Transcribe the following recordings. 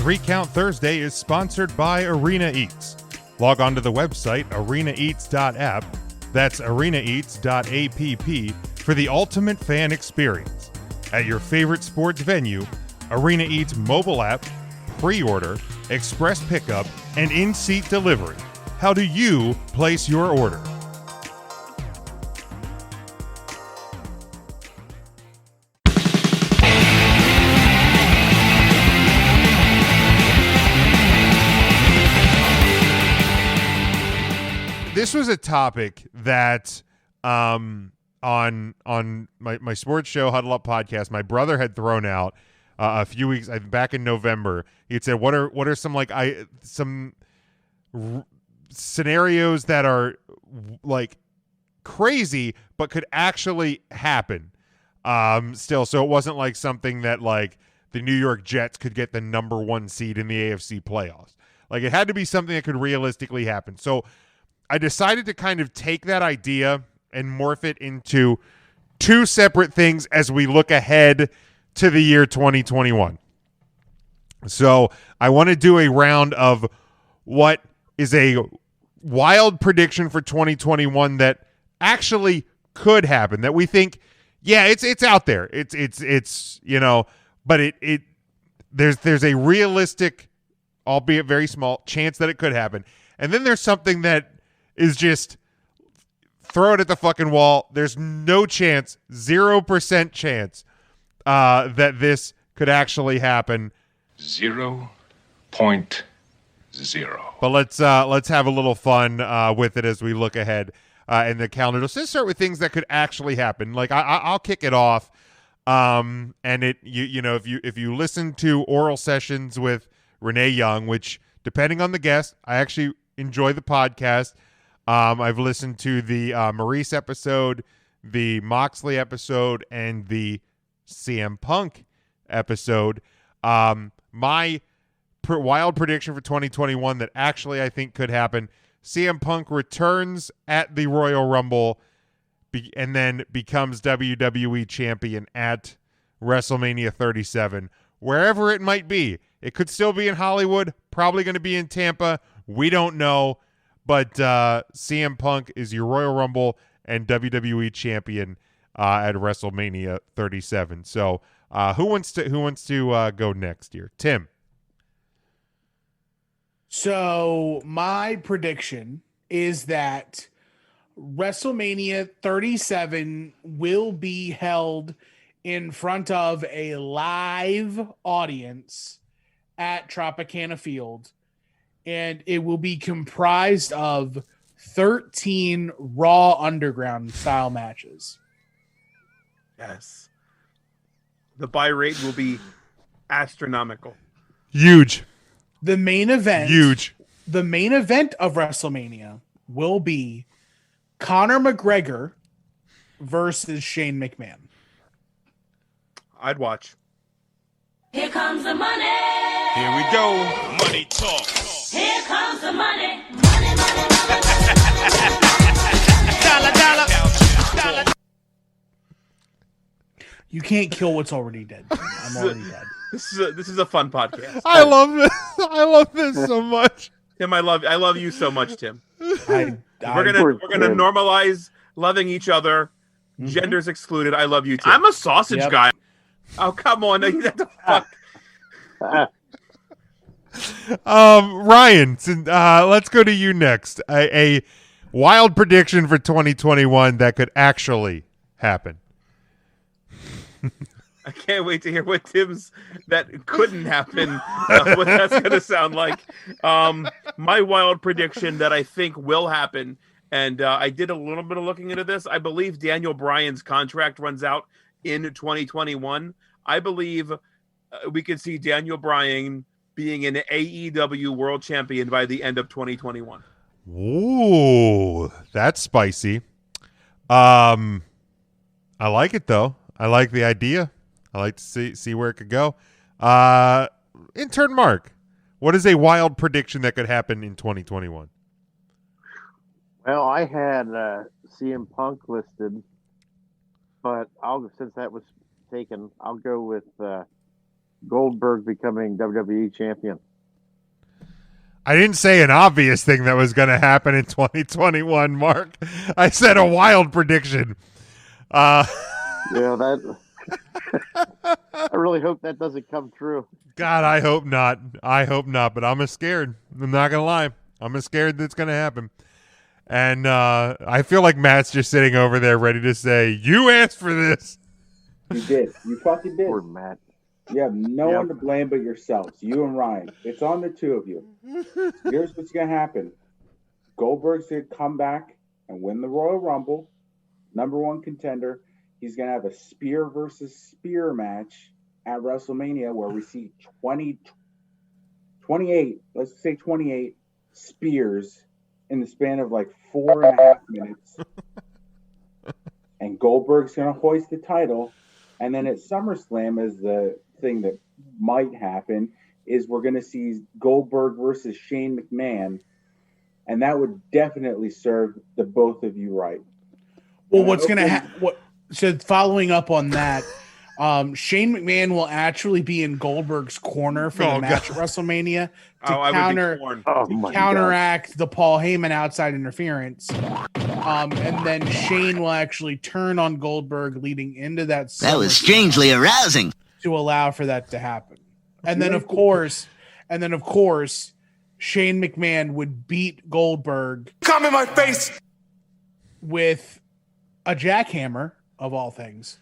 3 Count Thursday is sponsored by Arena Eats. Log on to the website arenaeats.app, that's arenaeats.app, for the ultimate fan experience. At your favorite sports venue, Arena Eats mobile app, pre-order, express pickup, and in-seat delivery. How do you place your order? This was a topic that on my sports show Huddle Up podcast, my brother had thrown out a few weeks back in November. He had said, "What are some scenarios that are like crazy but could actually happen?" Still, so it wasn't like something that like the New York Jets could get the number 1 seed in the AFC playoffs. Like it had to be something that could realistically happen. So I decided to kind of take that idea and morph it into 2 separate things as we look ahead to the year 2021. So I want to do a round of what is a wild prediction for 2021 that actually could happen, that we think, yeah, it's out there. It's but there's a realistic, albeit very small, chance that it could happen. And then there's something that is just throw it at the fucking wall. There's no chance, 0% chance that this could actually happen. 0.0. But let's have a little fun with it as we look ahead in the calendar. Let's start with things that could actually happen. Like I'll kick it off. And if you listen to oral sessions with Renee Young, which depending on the guest, I actually enjoy the podcast. I've listened to the Maurice episode, the Moxley episode, and the CM Punk episode. My wild prediction for 2021 that actually I think could happen: CM Punk returns at the Royal Rumble and then becomes WWE champion at WrestleMania 37, wherever it might be. It could still be in Hollywood, probably going to be in Tampa. We don't know. But CM Punk is your Royal Rumble and WWE champion at WrestleMania 37. So who wants to go next here? Tim. So my prediction is that WrestleMania 37 will be held in front of a live audience at Tropicana Field. And it will be comprised of 13 Raw Underground style matches. Yes. The buy rate will be astronomical. Huge. The main event. Huge. The main event of WrestleMania will be Conor McGregor versus Shane McMahon. I'd watch. Here comes the money. Here we go. Money talk. Here comes the money. Money, money, money. Dollar, dollar. Dollar. You can't kill what's already dead. I'm already dead. This is a fun podcast. I love this. I love this so much. Tim, I love you so much, Tim. We're We're gonna normalize loving each other. Mm-hmm. Genders excluded. I love you, Tim. I'm a sausage guy. Oh, come on. No, you have to fuck. Ryan, let's go to you next. A wild prediction for 2021 that could actually happen. I can't wait to hear what Tim's that couldn't happen. What that's going to sound like. My wild prediction that I think will happen, and I did a little bit of looking into this. I believe Daniel Bryan's contract runs out in 2021. I believe we could see Daniel Bryan being an AEW World Champion by the end of 2021. Ooh, that's spicy. I like it though. I like the idea. I like to see where it could go. Intern Mark, what is a wild prediction that could happen in 2021? Well, I had CM Punk listed, but since that was taken, I'll go with Goldberg becoming WWE champion. I didn't say an obvious thing that was going to happen in 2021, Mark. I said a wild prediction. That. I really hope that doesn't come true. God, I hope not. I hope not, but I'm scared. I'm not going to lie. I'm scared that's going to happen. And I feel like Matt's just sitting over there ready to say, you asked for this. You did. You fucking did. Poor Matt. You have no one to blame but yourselves. You and Ryan. It's on the two of you. Here's what's going to happen. Goldberg's going to come back and win the Royal Rumble. Number one contender. He's going to have a spear versus spear match at WrestleMania where we see 28 spears in the span of like 4.5 minutes. And Goldberg's going to hoist the title. And then at SummerSlam, is the thing that might happen, is we're going to see Goldberg versus Shane McMahon. And that would definitely serve the both of you right. Well, what's going to happen? So following up on that, Shane McMahon will actually be in Goldberg's corner for the match at WrestleMania to counteract the Paul Heyman outside interference. And then Shane will actually turn on Goldberg leading into that. That was strangely arousing. To allow for that to happen. And then of course, Shane McMahon would beat Goldberg. Come in my face. With a jackhammer of all things.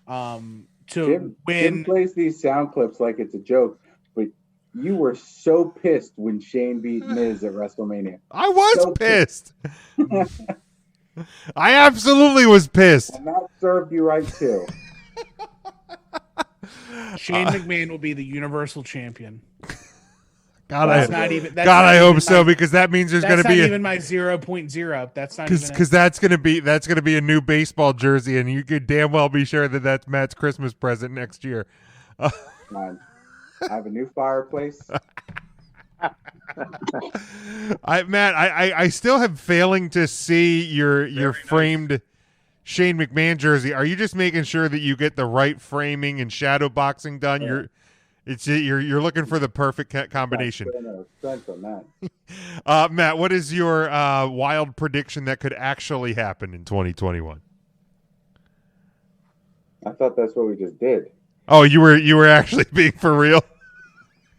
Tim plays these sound clips like it's a joke, but you were so pissed when Shane beat Miz at WrestleMania. I was pissed. I absolutely was pissed. And that served you right too. Shane McMahon will be the Universal Champion. God, I hope so, because that means there's going to be even my 0.0. That's not because that's going to be a new baseball jersey, and you could damn well be sure that that's Matt's Christmas present next year. I have a new fireplace. Matt, I still have failing to see your framed Shane McMahon jersey. Are you just making sure that you get the right framing and shadow boxing done? Yeah. You're looking for the perfect combination. On Matt, what is your wild prediction that could actually happen in 2021? I thought that's what we just did. Oh, you were actually being for real?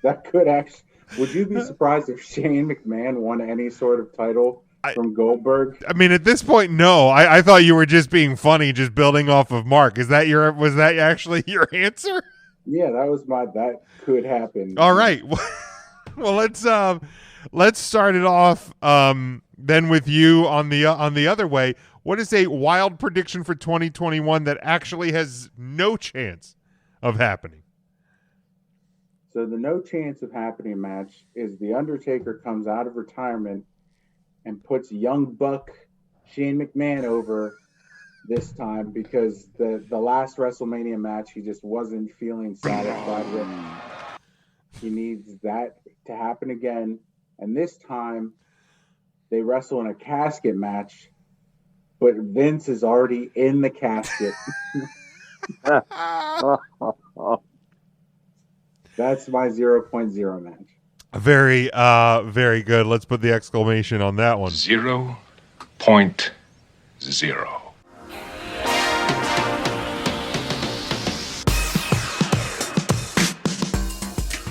That could actually. Would you be surprised if Shane McMahon won any sort of title from Goldberg? I mean, at this point, no. I thought you were just being funny, just building off of Mark. Was that actually your answer? Yeah, that could happen. All right. Well, let's start it off then with you on the other way. What is a wild prediction for 2021 that actually has no chance of happening? So the no chance of happening match is The Undertaker comes out of retirement and puts young buck Shane McMahon over this time because the last WrestleMania match he just wasn't feeling satisfied with. He needs that to happen again. And this time they wrestle in a casket match, but Vince is already in the casket. That's my 0.0 match. Very, very good. Let's put the exclamation on that one. 0.0.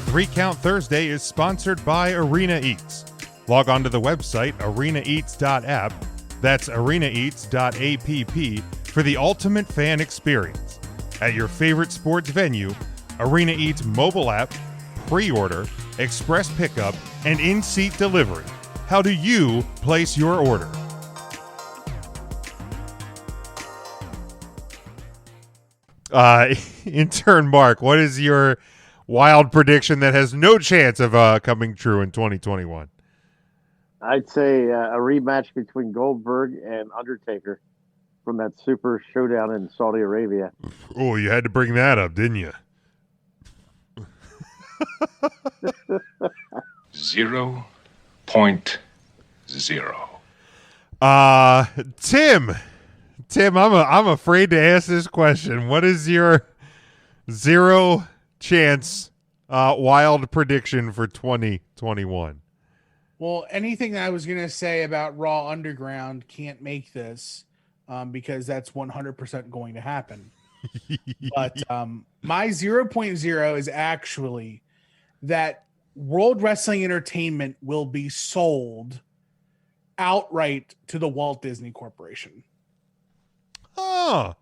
3 Count Thursday is sponsored by Arena Eats. Log on to the website arenaeats.app. That's arenaeats.app for the ultimate fan experience. At your favorite sports venue, Arena Eats mobile app, pre-order, express pickup, and in-seat delivery. How do you place your order? Intern Mark, what is your wild prediction that has no chance of coming true in 2021? I'd say a rematch between Goldberg and Undertaker from that Super Showdown in Saudi Arabia. Oh, you had to bring that up, didn't you? 0.0. Tim, I'm afraid to ask this question. What is your 0 chance wild prediction for 2021. Well, anything that I was going to say about Raw Underground can't make this because that's 100% going to happen. But my 0.0 is actually that World Wrestling Entertainment will be sold outright to the Walt Disney Corporation. Oh.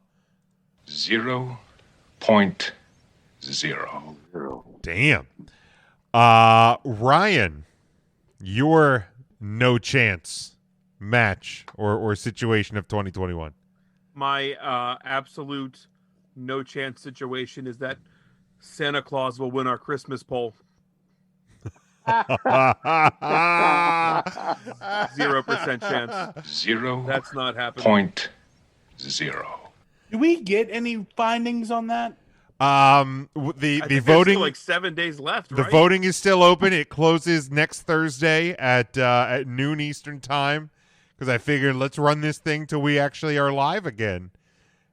0.0. Damn. Ryan, your no chance match or situation of 2021. My absolute no chance situation is that Santa Claus will win our Christmas poll. 0% chance. 0. That's not happening. 0. Do we get any findings on that? The voting, like 7 days left. The voting is still open. It closes next Thursday at noon Eastern time, because I figured let's run this thing till we actually are live again,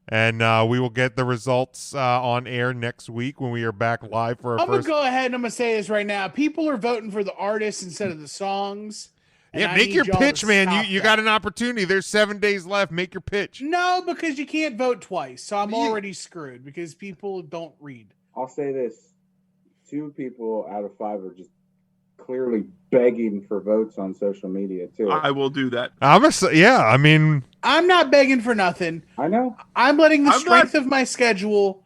and we will get the results on air next week when we are back live for our I'm gonna go ahead and I'm gonna say this right now. People are voting for the artists instead of the songs. Yeah, make your pitch, man. You got an opportunity. There's 7 days left. Make your pitch. No, because you can't vote twice. So I'm already screwed because people don't read. I'll say this. 2 people out of 5 are just clearly begging for votes on social media, too. I will do that. I'm not begging for nothing. I know. I'm letting the strength of my schedule.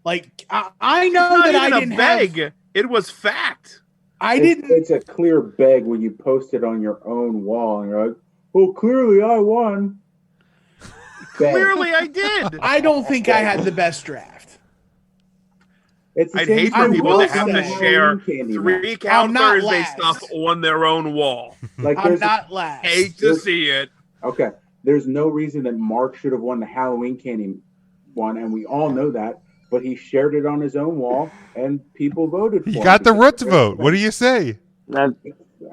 Like, I know that I didn't beg. It was fact. It's a clear beg when you post it on your own wall and you're like, well, clearly I won. Clearly I did. I don't think I had the best draft. I'd hate for people to have to share 3 Count Thursday stuff on their own wall. I'm not last. Hate to see it. Okay. There's no reason that Mark should have won the Halloween candy one, and we all know that. But he shared it on his own wall, and people voted for him. You got the Roots vote. What do you say? The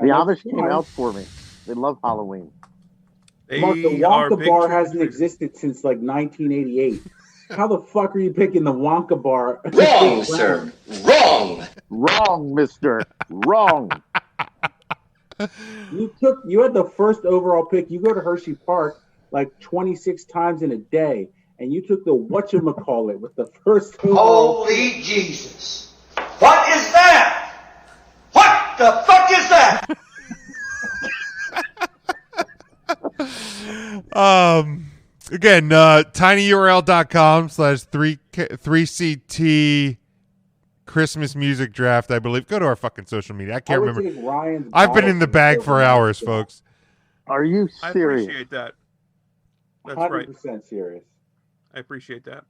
Amish came out for me. They love Halloween. Mark, the Wonka bar hasn't existed since like 1988. How the fuck are you picking the Wonka bar? Wrong, sir. Wrong. Wrong, mister. Wrong. You had the first overall pick. You go to Hershey Park like 26 times in a day. And you took the whatchamacallit with the first overall. Holy Jesus. What is that? What the fuck is that? Again, tinyurl.com/3CT Christmas music draft, I believe. Go to our fucking social media. I can't remember. I've been in the bag for hours, folks. Are you serious? I appreciate that. That's 100% serious. I appreciate that.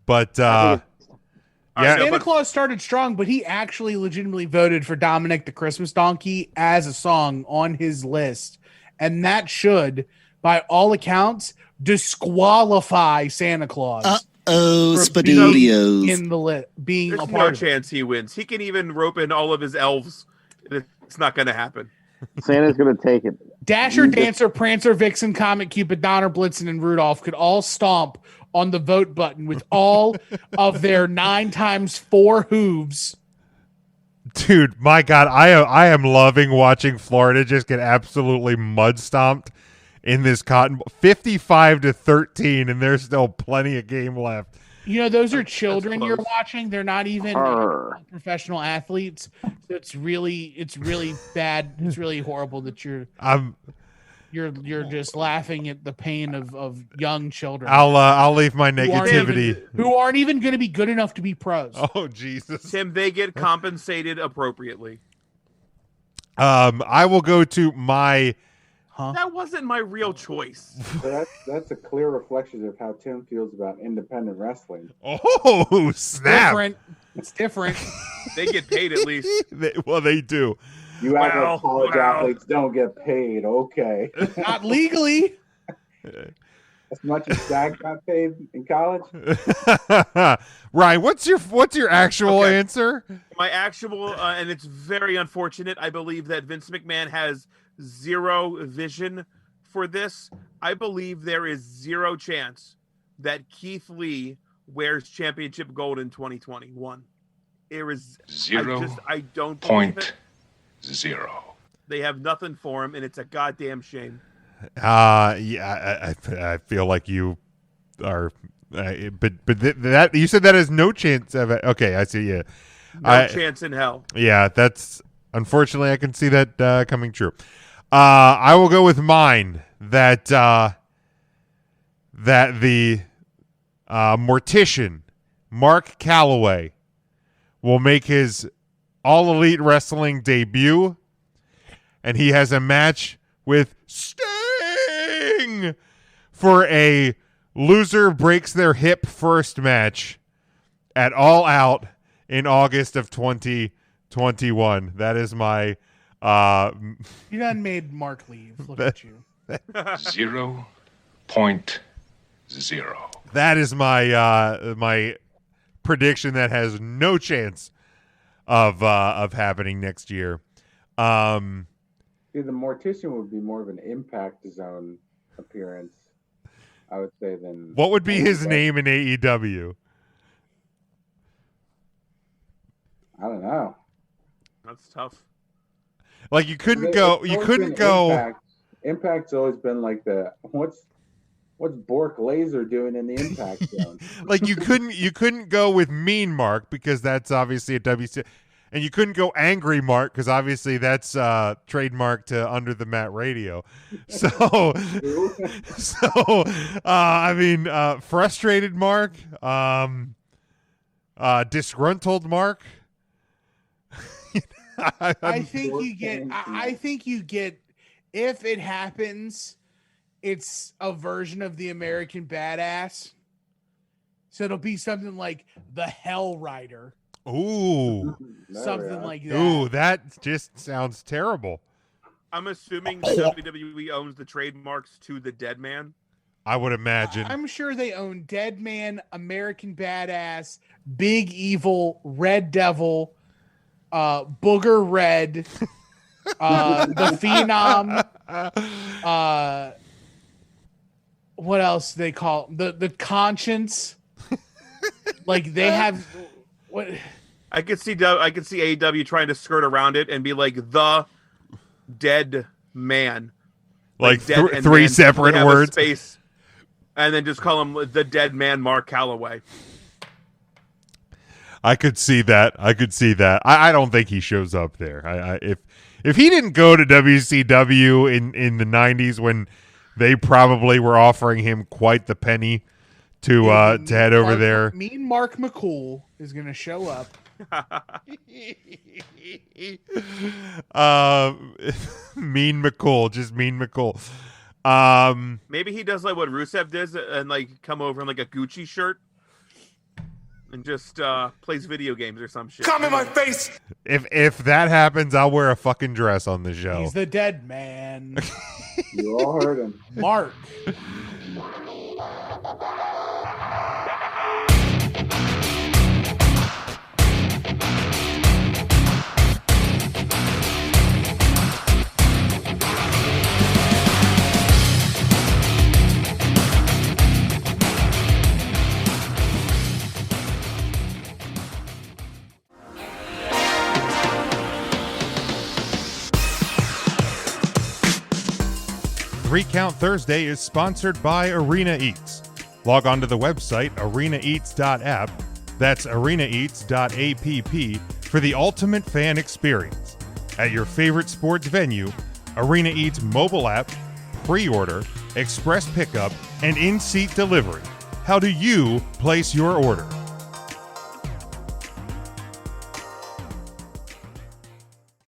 But Santa Claus started strong, but he actually legitimately voted for Dominic the Christmas Donkey as a song on his list. And that should, by all accounts, disqualify Santa Claus. Spadudios. In the being There's a part no chance he wins. He can even rope in all of his elves. It's not going to happen. Santa's going to take it. Dasher, Dancer, Prancer, Vixen, Comet, Cupid, Donner, Blitzen, and Rudolph could all stomp on the vote button with all of their 9x4 hooves. Dude, my God, I am loving watching Florida just get absolutely mud stomped in this Cotton 55-13, and there's still plenty of game left. You know, those are children you're watching. They're not even professional athletes. So it's really bad. It's really horrible that you're just laughing at the pain of young children. I'll leave my negativity. Who aren't even going to be good enough to be pros. Oh, Jesus. Tim, they get compensated appropriately. I will go to my... That wasn't my real choice. So that's a clear reflection of how Tim feels about independent wrestling. Oh, snap. It's different. They get paid at least. They do. You act like college athletes don't get paid. Okay. Not legally. As much as Zach got paid in college. Ryan, what's your actual answer? My actual, and it's very unfortunate. I believe that Vince McMahon has zero vision for this. I believe there is zero chance that Keith Lee wears championship gold in 2021. Zero I don't believe point it. zero. They have nothing for him, and it's a goddamn shame. Yeah, I feel like you are, but that you said that has no chance of it. Okay, I see. Yeah, No chance in hell. Yeah, that's unfortunately I can see that coming true. I will go with mine that the mortician Mark Calloway will make his All Elite Wrestling debut, and he has a match with Sting for a loser breaks their hip first match at All Out in August of 2021. That is my you done made Mark leave. Look at you. 0.0. That is my my prediction that has no chance of happening next year. See, the Mortician would be more of an Impact Zone appearance, I would say, than... What would be his name in AEW? I don't know. That's tough. Like you couldn't go. Impact's always been like what's Bork Laser doing in the Impact Zone? Like you couldn't go with Mean Mark because that's obviously a WC, and you couldn't go Angry Mark because obviously that's trademark to Under the Mat Radio. So I mean, frustrated Mark, disgruntled Mark. I think you get if it happens, it's a version of the American Badass. So it'll be something like the Hell Rider. Ooh. Something like that. Ooh, that just sounds terrible. I'm assuming WWE owns the trademarks to the Dead Man. I would imagine. I'm sure they own Dead Man, American Badass, Big Evil, Red Devil, Booger Red, the Phenom, what else do they call the Conscience? Like they have what? I could see AEW trying to skirt around it and be like the Dead Man, like dead three man. separate words, space, and then just call him the Dead Man Mark Calloway. I could see that. I don't think he shows up there. If he didn't go to WCW in the 90s when they probably were offering him quite the penny to head over there. Mean Mark McCool is going to show up. Mean McCool, just Mean McCool. Maybe he does like what Rusev does and like come over in like a Gucci shirt. And just plays video games or some shit. Come in my face! If that happens, I'll wear a fucking dress on the show. He's the Dead Man. You all heard him. Mark. Three Count Thursday is sponsored by Arena Eats. Log on to the website arenaeats.app, that's arenaeats.app, for the ultimate fan experience. At your favorite sports venue, Arena Eats mobile app, pre-order, express pickup, and in-seat delivery. How do you place your order?